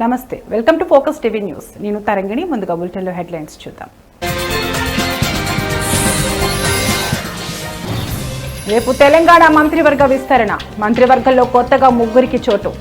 నమస్తే, welcome to focus TV news. నేను తరంగిణి. ముందుగా బులెటిన్లో హెడ్లైన్స్ చూద్దాం. రేపు తెలంగాణ మంత్రివర్గ విస్తరణ. మంత్రివర్గంలో కొత్తగా 3 చోటు.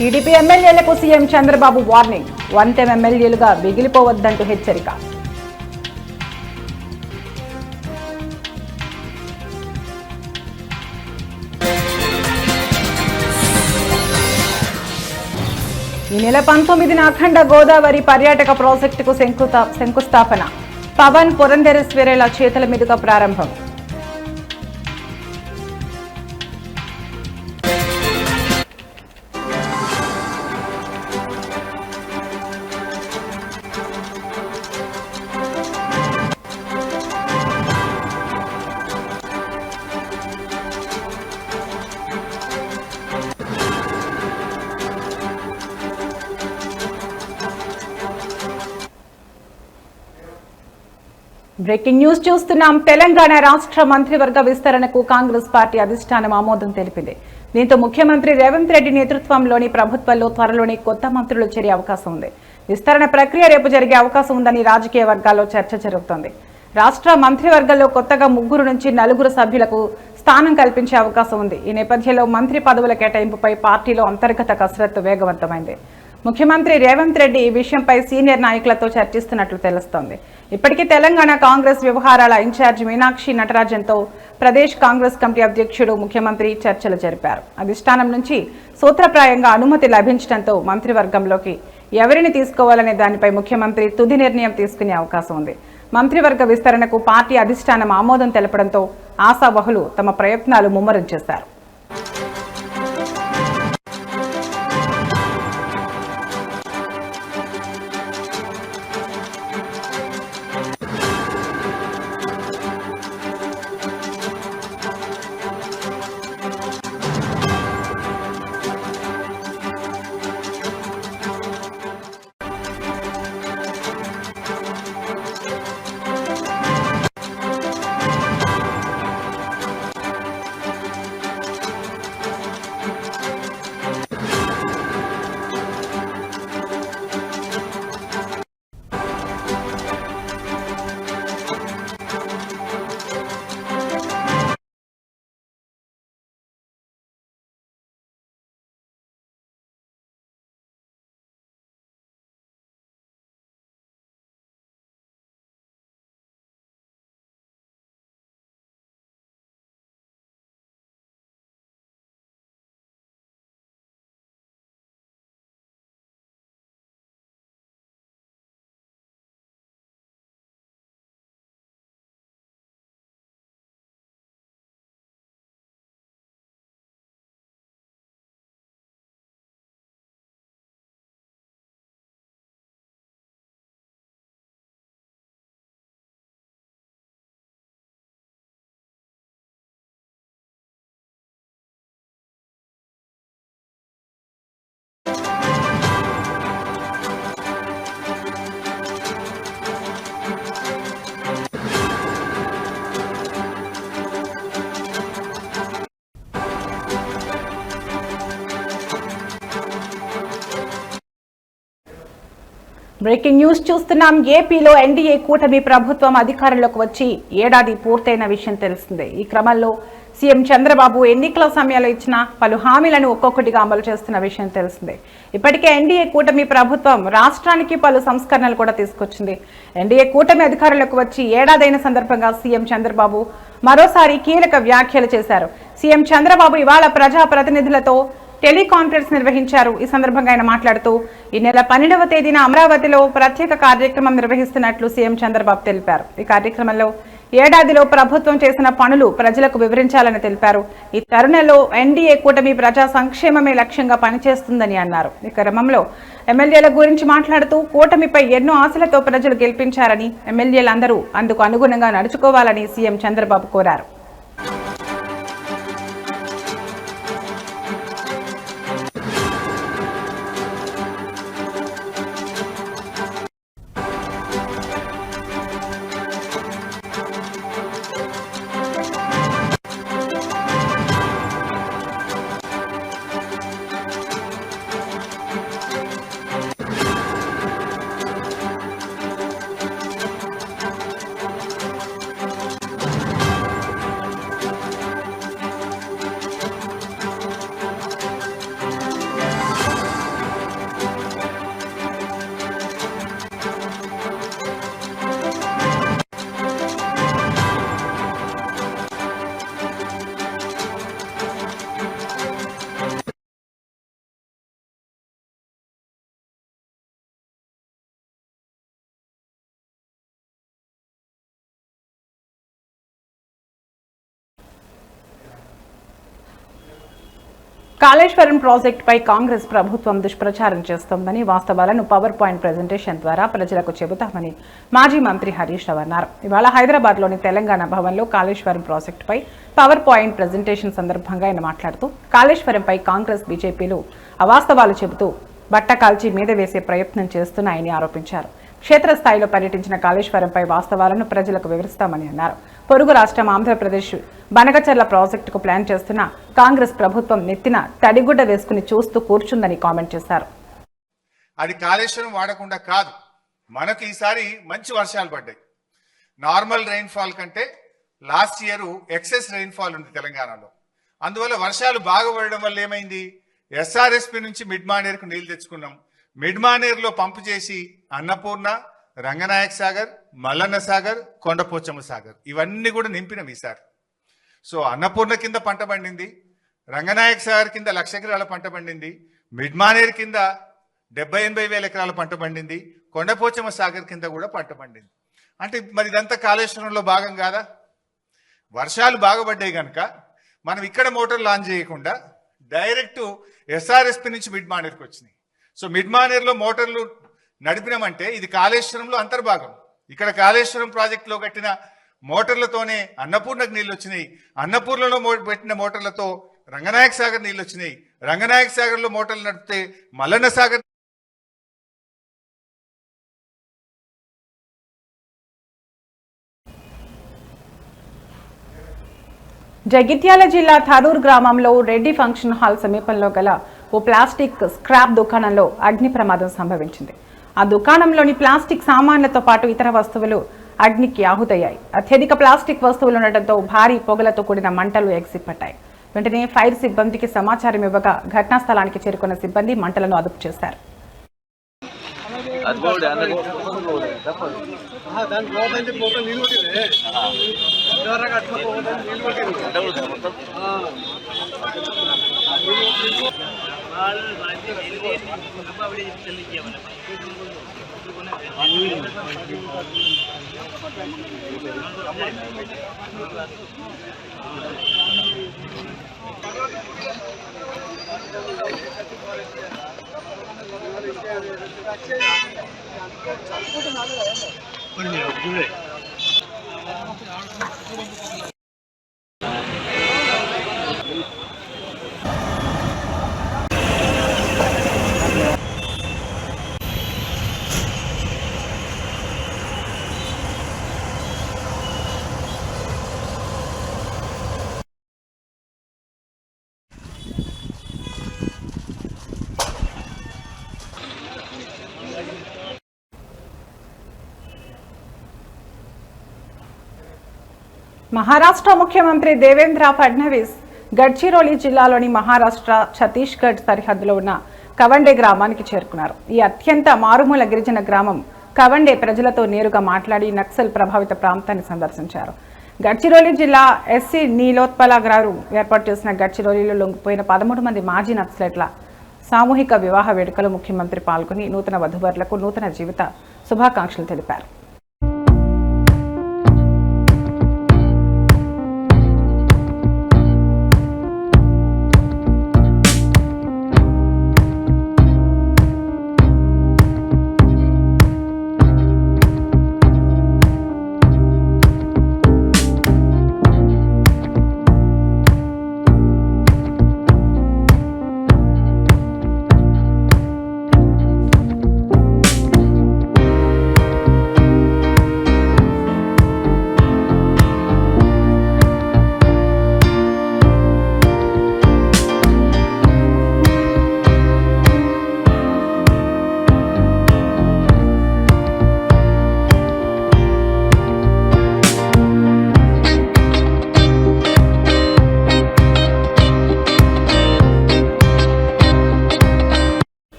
టీడీపీ ఎమ్మెల్యేలకు సీఎం చంద్రబాబు వార్నింగ్. వన్-టైం ఎమ్మెల్యేలుగా మిగిలిపోవద్దంటూ హెచ్చరిక. ఈ నెల 19న అఖండ గోదావరి పర్యాటక ప్రాజెక్టుకు శంకుస్థాపన. పవన్ పురంధరేశ్వరేల చేతుల మీదుగా ప్రారంభం. బ్రేకింగ్ న్యూస్ చూస్తున్నాం. తెలంగాణ రాష్ట్ర మంత్రివర్గ విస్తరణకు కాంగ్రెస్ పార్టీ అధిష్టానం ఆమోదం తెలిపింది. దీంతో ముఖ్యమంత్రి రేవంత్ రెడ్డి నేతృత్వంలోని ప్రభుత్వంలో త్వరలోనే కొత్త మంత్రులు చేరే అవకాశం ఉంది. విస్తరణ ప్రక్రియ రేపు జరిగే అవకాశం ఉందని రాజకీయ వర్గాల్లో చర్చ జరుగుతోంది. రాష్ట్ర మంత్రివర్గంలో కొత్తగా 3 నుంచి 4 సభ్యులకు స్థానం కల్పించే అవకాశం ఉంది. ఈ నేపథ్యంలో మంత్రి పదవుల కేటాయింపుపై పార్టీలో అంతర్గత కసరత్తు వేగవంతమైంది. ముఖ్యమంత్రి రేవంత్ రెడ్డి ఈ విషయంపై సీనియర్ నాయకులతో చర్చిస్తున్నట్లు తెలుస్తోంది. ఇప్పటికే తెలంగాణ కాంగ్రెస్ వ్యవహారాల ఇన్ఛార్జి మీనాక్షి నటరాజన్తో ప్రదేశ్ కాంగ్రెస్ కమిటీ అధ్యక్షుడు ముఖ్యమంత్రి చర్చలు జరిపారు. అధిష్టానం నుంచి సూత్రప్రాయంగా అనుమతి లభించడంతో మంత్రివర్గంలోకి ఎవరిని తీసుకోవాలనే దానిపై ముఖ్యమంత్రి తుది నిర్ణయం తీసుకునే అవకాశం ఉంది. మంత్రివర్గ విస్తరణకు పార్టీ అధిష్టానం ఆమోదం తెలపడంతో ఆశావహులు తమ ప్రయత్నాలు ముమ్మరం చేశారు. బ్రేకింగ్ న్యూస్ చూస్తున్నాం. ఏపీలో ఎన్డీఏ కూటమి ప్రభుత్వం అధికారంలోకి వచ్చి ఏడాది పూర్తయిన విషయం తెలిసిందే. ఈ క్రమంలో సీఎం చంద్రబాబు ఎన్నికల సమయంలో ఇచ్చిన పలు హామీలను ఒక్కొక్కటిగా అమలు చేస్తున్న విషయం తెలిసిందే. ఇప్పటికే ఎన్డీఏ కూటమి ప్రభుత్వం రాష్ట్రానికి పలు సంస్కరణలు కూడా తీసుకొచ్చింది. ఎన్డీఏ కూటమి అధికారంలోకి వచ్చి ఏడాదైన సందర్భంగా సీఎం చంద్రబాబు మరోసారి కీలక వ్యాఖ్యలు చేశారు. సీఎం చంద్రబాబు ఇవాళ ప్రజాప్రతినిధులతో టెలికాన్ఫరెన్స్ నిర్వహించారు. ఈ సందర్భంగా ఆయన మాట్లాడుతూ ఈ నెల 12వ తేదీన అమరావతిలో ప్రత్యేక కార్యక్రమం నిర్వహిస్తున్నట్లు సీఎం చంద్రబాబు తెలిపారు. ఈ కార్యక్రమంలో ఏడాదిలో ప్రభుత్వం చేసిన పనులు ప్రజలకు వివరించాలని తెలిపారు. ఈ తరుణంలో ఎన్డీఏ కూటమి ప్రజా సంక్షేమమే లక్ష్యంగా పనిచేస్తుందని అన్నారు. ఈ క్రమంలో ఎమ్మెల్యేల గురించి మాట్లాడుతూ కూటమిపై ఎన్నో ఆశలతో ప్రజలు గెలిపించారని, ఎమ్మెల్యేలందరూ అందుకు అనుగుణంగా నడుచుకోవాలని సీఎం చంద్రబాబు కోరారు. కాళేశ్వరం ప్రాజెక్టుపై కాంగ్రెస్ ప్రభుత్వం దుష్ప్రచారం చేస్తోందని, వాస్తవాలను పవర్ పాయింట్ ప్రెజెంటేషన్ ద్వారా ప్రజలకు చెబుతామని మాజీ మంత్రి హరీష్ రావు అన్నారు. ఇవాళ హైదరాబాద్లోని తెలంగాణ భవన్లో కాళేశ్వరం ప్రాజెక్టుపై పవర్ పాయింట్ ప్రెజెంటేషన్ సందర్భంగా ఆయన మాట్లాడుతూ కాళేశ్వరంపై కాంగ్రెస్ బీజేపీలు అవాస్తవాలు చెబుతూ బట్ట కాల్చి మీద వేసే ప్రయత్నం చేస్తున్నాయని ఆరోపించారు. క్షేత్రస్థాయిలో పర్యటించిన కాళేశ్వరంపై వాస్తవాలను ప్రజలకు వివరిస్తామని అన్నారు. పొరుగు రాష్ట్రం ఆంధ్రప్రదేశ్ బనకచర్ల ప్రాజెక్టుకు ప్లాన్ చేస్తున్న కాంగ్రెస్ ప్రభుత్వం నెత్తిన తడిగుడ్డ వేసుకుని చూస్తూ కూర్చుందని కామెంట్ చేశారు. అది కాళేశ్వరం వాడకుండా కాదు, మనకు ఈసారి మంచి వర్షాలు పడ్డాయి. నార్మల్ రెయిన్ఫాల్ కంటే లాస్ట్ ఇయర్ ఎక్సెస్ రెయిన్ఫాల్ ఉంది తెలంగాణలో. అందువల్ల వర్షాలు బాగా పడడం వల్ల ఏమైంది, ఎస్ఆర్ఎస్పి నుంచి మిడ్ మానేరుకు నీళ్లు తెచ్చుకున్నాం. మిడ్ మానేరులో పంపు చేసి అన్నపూర్ణ, రంగనాయక సాగర్, మల్లన్న సాగర్, కొండపోచమ్మ సాగర్ ఇవన్నీ కూడా నింపినాం ఈసారి. సో అన్నపూర్ణ కింద పంట పండింది, రంగనాయక సాగర్ కింద 1,00,000 ఎకరాల పంట పండింది, మిడ్ మానేరు కింద 70-80 వేల ఎకరాల పంట పండింది, కొండపోచమ్మ సాగర్ కింద కూడా పంట పండింది. అంటే మరి ఇదంతా కాళేశ్వరంలో భాగం కాదా? వర్షాలు బాగుపడ్డాయి కనుక మనం ఇక్కడ మోటార్ లాంచ్ చేయకుండా డైరెక్ట్ ఎస్ఆర్ఎస్పి నుంచి మిడ్ మానేరుకి వచ్చినాయి. సో మిడ్ మానేరులో మోటార్లు నడిపినామంటే ఇది కాళేశ్వరంలో అంతర్భాగం. ఇక్కడ కాళేశ్వరం ప్రాజెక్టులో కట్టిన మోటార్లతోనే అన్నపూర్ణకు నీళ్ళు వచ్చినాయి, అన్నపూర్ణలో పెట్టిన మోటార్లతో రంగనాయక సాగర్ నీళ్ళు వచ్చినాయి, రంగనాయక సాగర్లో మోటార్లు నడిపితే మల్లన్న సాగర్. జగిత్యాల జిల్లా థరూర్ గ్రామంలో రెడ్డి ఫంక్షన్ హాల్ సమీపంలో గల ఓ ప్లాస్టిక్ స్క్రాప్ దుకాణంలో అగ్ని ప్రమాదం సంభవించింది. ఆ దుకాణంలోని ప్లాస్టిక్ సామాన్లతో పాటు ఇతర వస్తువులు అగ్నికి ఆహుతయ్యాయి. అత్యధిక ప్లాస్టిక్ వస్తువులు ఉండటంతో భారీ పొగలతో కూడిన మంటలు ఎగిసిపట్టాయి. వెంటనే ఫైర్ సిబ్బందికి సమాచారం ఇవ్వగా ఘటనా స్థలానికి చేరుకున్న సిబ్బంది మంటలను అదుపు చేశారు. మహారాష్ట్ర ముఖ్యమంత్రి దేవేంద్ర ఫడ్నవీస్ గడ్చిరోలి జిల్లాలోని మహారాష్ట్ర ఛత్తీస్గఢ్ సరిహద్దులో ఉన్న కవండే గ్రామానికి చేరుకున్నారు. ఈ అత్యంత మారుమూల గిరిజన గ్రామం కవండే ప్రజలతో నేరుగా మాట్లాడి నక్సల్ ప్రభావిత ప్రాంతాన్ని సందర్శించారు. గడ్చిరోలి జిల్లా ఎస్సీ నీలోత్పల గారు ఏర్పాటు చేసిన గడ్చిరోలిలో లొంగిపోయిన 13 మంది మాజీ నక్సలైట్ల సామూహిక వివాహ వేడుకలో ముఖ్యమంత్రి పాల్గొని నూతన వధూవరులకు నూతన జీవిత శుభాకాంక్షలు తెలిపారు.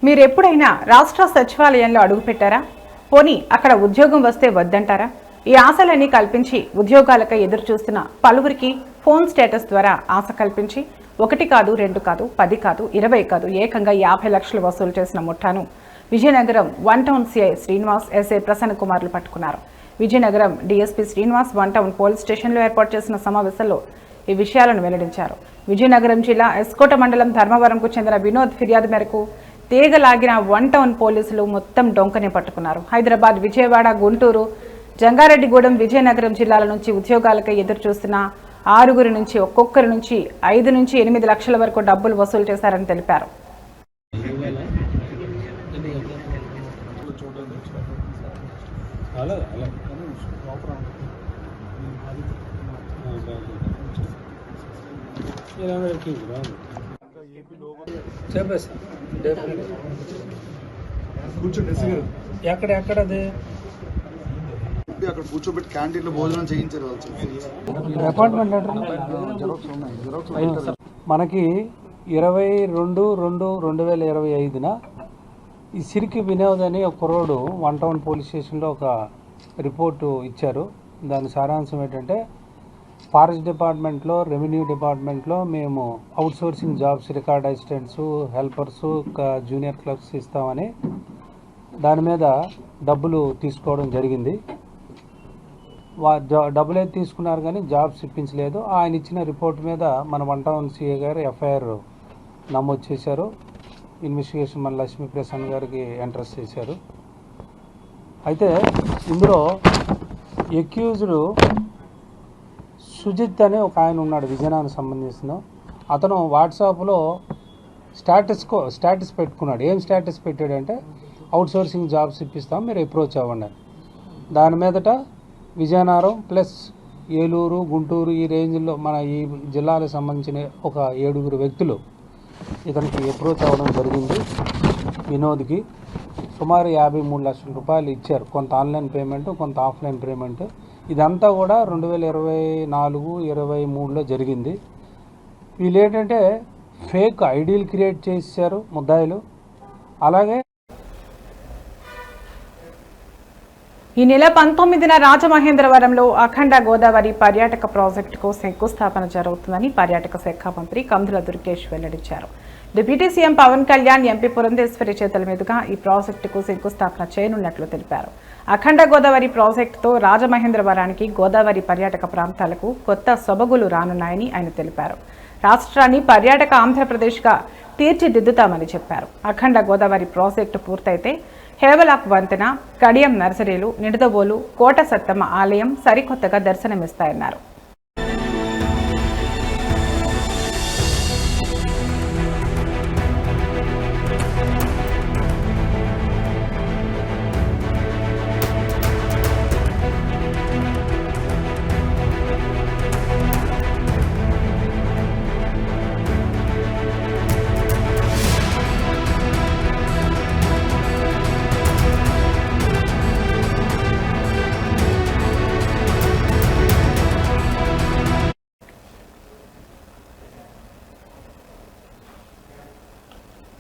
మీరు ఎప్పుడైనా రాష్ట్ర సచివాలయంలో అడుగుపెట్టారా? పోనీ అక్కడ ఉద్యోగం వస్తే వద్దంటారా? ఈ ఆశలన్నీ కల్పించి ఉద్యోగాలకై ఎదురు చూస్తున్న పలువురికి ఫోన్ స్టేటస్ ద్వారా ఆశ కల్పించి 1 కాదు 2 కాదు 10 కాదు 20 కాదు ఏకంగా 50 లక్షలు వసూలు చేసిన ముఠాను Vizianagaram 1 town C I Srinivas, S I Prasanna కుమార్లు పట్టుకున్నారు. Vizianagaram D S P Srinivas 1 town police స్టేషన్లో ఏర్పాటు చేసిన సమావేశంలో ఈ విషయాలను వెల్లడించారు. విజయనగరం జిల్లా ఎస్కోట మండలం ధర్మవరంకు చెందిన వినోద్ ఫిర్యాదు మేరకు తీగలాగిన 1 టౌన్ పోలీసులు మొత్తం డొంకని పట్టుకున్నారు. హైదరాబాద్, విజయవాడ, గుంటూరు, జంగారెడ్డిగూడెం, విజయనగరం జిల్లాల నుంచి ఉద్యోగాలకై ఎదురు చూస్తున్న 6 నుంచి ఒక్కొక్కరి నుంచి 5 నుంచి 8 లక్షల వరకు డబ్బులు వసూలు చేశారని తెలిపారు. ఎక్కడది అక్కడ కూర్చోబెట్టి క్యాంటీన్లో భోజనం చేయించారు. అపాయింట్మెంట్ మనకి 22/2/2025 ఈ సిరికి వినోద్ అని ఒక కుర్రోడు 1 టౌన్ పోలీస్ స్టేషన్లో ఒక రిపోర్టు ఇచ్చారు. దాని సారాంశం ఏంటంటే ఫారెస్ట్ డిపార్ట్మెంట్లో, రెవెన్యూ డిపార్ట్మెంట్లో మేము outsourcing jobs, record assistants, helpers, junior clerks ఇస్తామని దాని మీద డబ్బులు తీసుకోవడం జరిగింది. డబ్బులు అయితే తీసుకున్నారు కానీ జాబ్స్ ఇప్పించలేదు. ఆయన ఇచ్చిన రిపోర్ట్ మీద మన 1 టౌన్ సిఏ గారు ఎఫ్ఐఆర్ నమోదు చేశారు. ఇన్వెస్టిగేషన్ మన లక్ష్మీ ప్రసన్న గారికి ఎంట్రస్ట్ చేశారు. అయితే ఇందులో ఎక్యూజ్డ్ సుజిత్ అనే ఒక ఆయన ఉన్నాడు, విజయనగరానికి సంబంధించిన అతను. వాట్సాప్లో స్టేటస్ పెట్టుకున్నాడు. ఏం స్టేటస్ పెట్టాడంటే అవుట్సోర్సింగ్ జాబ్స్ ఇప్పిస్తాం, మీరు అప్రోచ్ అవ్వండి. దాని మీదట విజయనగరం ప్లస్ ఏలూరు, గుంటూరు ఈ రేంజ్లో మన ఈ జిల్లాలకు సంబంధించిన ఒక 7 వ్యక్తులు ఇతనికి అప్రోచ్ అవ్వడం జరిగింది. వినోద్కి సుమారు 53 లక్షల రూపాయలు ఇచ్చారు. కొంత ఆన్లైన్ పేమెంట్, కొంత ఆఫ్లైన్ పేమెంట్. ఇదంతా కూడా 2024-23లో జరిగింది. వీళ్ళు ఏంటంటే ఫేక్ ఐడీలు క్రియేట్ చేశారు ముద్దాయిలు. అలాగే ఈ నెల 19న రాజమహేంద్రవరంలో అఖండ గోదావరి పర్యాటక ప్రాజెక్టుకు శంకుస్థాపన జరుగుతుందని పర్యాటక శాఖ మంత్రి కందుల దుర్గేష్ వెల్లడించారు. Deputy CM Pawan Kalyan, MP Purandeswari చేతుల మీదుగా ఈ ప్రాజెక్టుకు శంకుస్థాపన చేయనున్నట్లు తెలిపారు. అఖండ గోదావరి ప్రాజెక్టుతో రాజమహేంద్రవరానికి, గోదావరి పర్యాటక ప్రాంతాలకు కొత్త సొబగులు రానున్నాయని ఆయన తెలిపారు. రాష్ట్రాన్ని పర్యాటక ఆంధ్రప్రదేశ్గా తీర్చిదిద్దుతామని చెప్పారు. అఖండ గోదావరి ప్రాజెక్టు పూర్తయితే హేవలాక్ వంతెన, కడియం నర్సరీలు, నిడదవోలు, కోట సత్తమ్మ ఆలయం సరికొత్తగా దర్శనమిస్తాయన్నారు.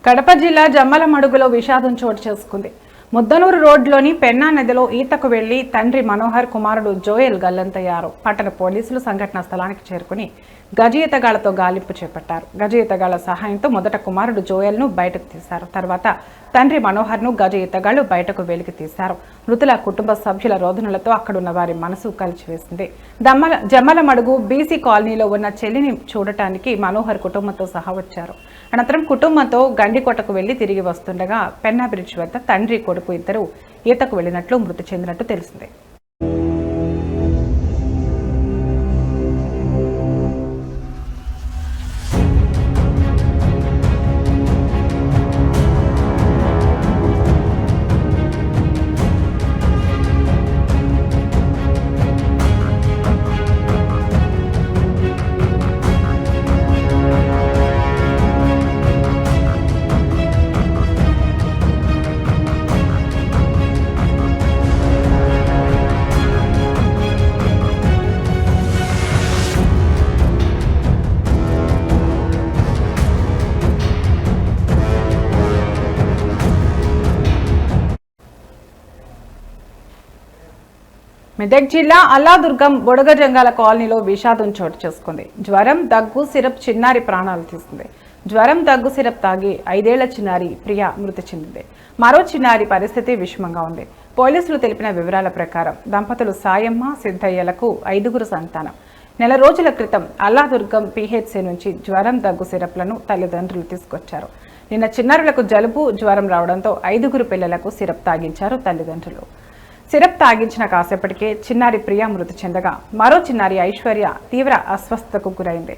కడప జిల్లా జమ్మలమడుగులో విషాదం చోటు చేసుకుంది. ముద్దనూరు రోడ్లోని పెన్నా నదిలో ఈతకు వెళ్లి తండ్రి మనోహర్, కుమారుడు జోయల్ గల్లంతయ్యారు. పట్టణ పోలీసులు సంఘటనా స్థలానికి చేరుకుని గజ ఈతగాళ్లతో గాలింపు చేపట్టారు. గజ ఈతగాళ్ల సహాయంతో మొదట కుమారుడు జోయల్ను బయటకు తీశారు. తర్వాత తండ్రి మనోహర్ను గజ ఈతగాళ్లు బయటకు వెలికి తీశారు. మృతుల కుటుంబ సభ్యుల రోదనలతో అక్కడున్న వారి మనసు కలిచివేసింది. జమ్మలమడుగు బీసీ కాలనీలో ఉన్న చెల్లిని చూడటానికి మనోహర్ కుటుంబంతో సహా వచ్చారు. అనంతరం కుటుంబంతో గండికోటకు వెళ్లి తిరిగి వస్తుండగా పెన్నా బ్రిడ్జ్ వద్ద తండ్రి, కొడుకు ఇద్దరు ఈతకు వెళ్లినట్లు మృతి చెందినట్టు తెలిసింది. మెదక్ జిల్లా అల్లాదుర్గం బొడగజంగాల కాలనీలో విషాదం చోటు చేసుకుంది. జ్వరం, దగ్గు, సిరప్ చిన్నారి ప్రాణాలు తీసింది. జ్వరం దగ్గు సిరప్ తాగి 5 ఏళ్ల చిన్నారి ప్రియ మృతి చెందింది. మరో చిన్నారి పరిస్థితి విషమంగా ఉంది. పోలీసులు తెలిపిన వివరాల ప్రకారం దంపతులు సాయమ్మ, సిద్ధయ్యలకు 5గురు సంతానం. నెల రోజుల క్రితం అల్లాదుర్గం PHC నుంచి జ్వరం దగ్గు సిరప్లను తల్లిదండ్రులు తీసుకొచ్చారు. నిన్న చిన్నారులకు జలుబు, జ్వరం రావడంతో 5గురు పిల్లలకు సిరప్ తాగించారు తల్లిదండ్రులు. సిరప్ తాగించిన కాసేపటికే చిన్నారి ప్రియ మృతి చెందగా మరో చిన్నారి ఐశ్వర్య తీవ్ర అస్వస్థతకు గురైంది.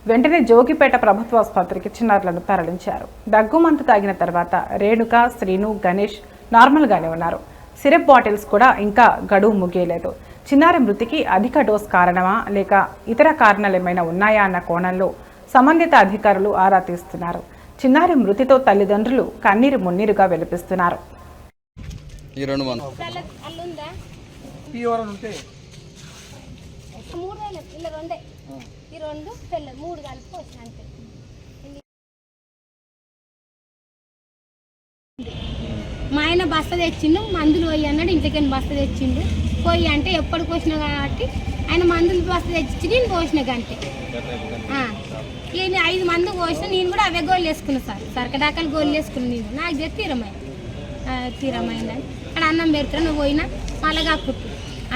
వెంటనే జోగిపేట ప్రభుత్వ ఆసుపత్రికి చిన్నారులను తరలించారు. దగ్గు మందు తాగిన తర్వాత రేణుక, శ్రీను, గణేష్ నార్మల్గానే ఉన్నారు. సిరప్ బాటిల్స్ కూడా ఇంకా గడువు ముగియలేదు. చిన్నారి మృతికి అధిక డోస్ కారణమా లేక ఇతర కారణాలు ఏమైనా ఉన్నాయా అన్న కోణంలో సంబంధిత అధికారులు ఆరా తీస్తున్నారు. చిన్నారి మృతితో తల్లిదండ్రులు కన్నీరు మున్నీరుగా వెలిపిస్తున్నారు. మా ఆయన బస్త తెచ్చిండు, మందులు పోయి అన్నాడు. ఇంటికని బస్త తెచ్చిండు. పోయి అంటే ఎప్పటికి పోసినా కాబట్టి ఆయన మందులు బస్త తెచ్చి నేను పోసిన గంటే నేను 5 మందికి పోసిన. నేను కూడా అవే గోళ్ళు వేసుకున్నాను సరకడాకాలు గోళ్ళు వేసుకున్నాను. నేను నాకు చేసి తీరమైందని అక్కడ అన్నం పెడతాను. నువ్వు పోయినా మళ్ళా కాకుట్టు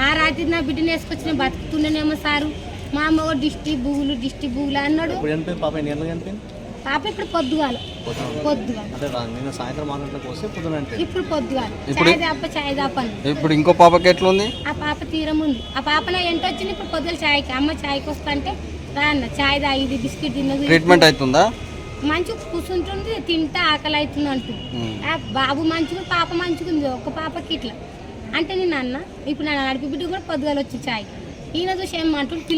ఆ రాత్రి నా బిడ్డను వేసుకొచ్చిన బతుకుతుండేనేమో సారు. మా అమ్మ కూడా దిష్టి బూగులు అన్నాడు. పాప ఇప్పుడు పొద్దుగాల ఇప్పుడు పొద్దుగాల చాయ్ దాప. ఇప్పుడు ఇంకో పాపకి ఎట్లుంది? ఆ పాప తీరం ఉంది. ఆ పాపలో ఎంత వచ్చింది ఇప్పుడు పొద్దుల చాయ్కి. అమ్మ చాయ్కి వస్తా అంటే రా అన్న చాయ్ తాగి బిస్కెట్ తిన్నది. ట్రీట్మెంట్ అవుతుందా? మంచిగా కూర్చుంటుంది, తింటా ఆకలి అవుతుంది అంటుంది. బాబు మంచిగా, పాప మంచిగా ఉంది. ఒక పాపకి ఇట్లా అంటే నేను అన్న ఇప్పుడు నా నడిపి బిడ్డ కూడా పొద్దుగాల వచ్చి చాయ్ ఈయన చూసి ఏమంటుంది.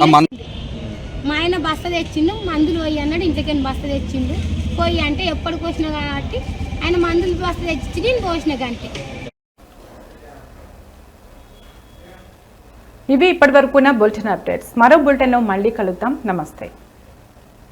మా ఆయన బస్త తెచ్చిండు, మందులు పోయి అన్నాడు. ఇంటికని బస్త తెచ్చిండు. పోయి అంటే ఎప్పటికి పోసినా కాబట్టి ఆయన మందులు బస్త తెచ్చి నేను పోసిన గంటే. ఇవి ఇప్పటివరకున్న బులెటిన్ అప్డేట్స్. మరో బులెటిన్లో మళ్ళీ కలుద్దాం. నమస్తే.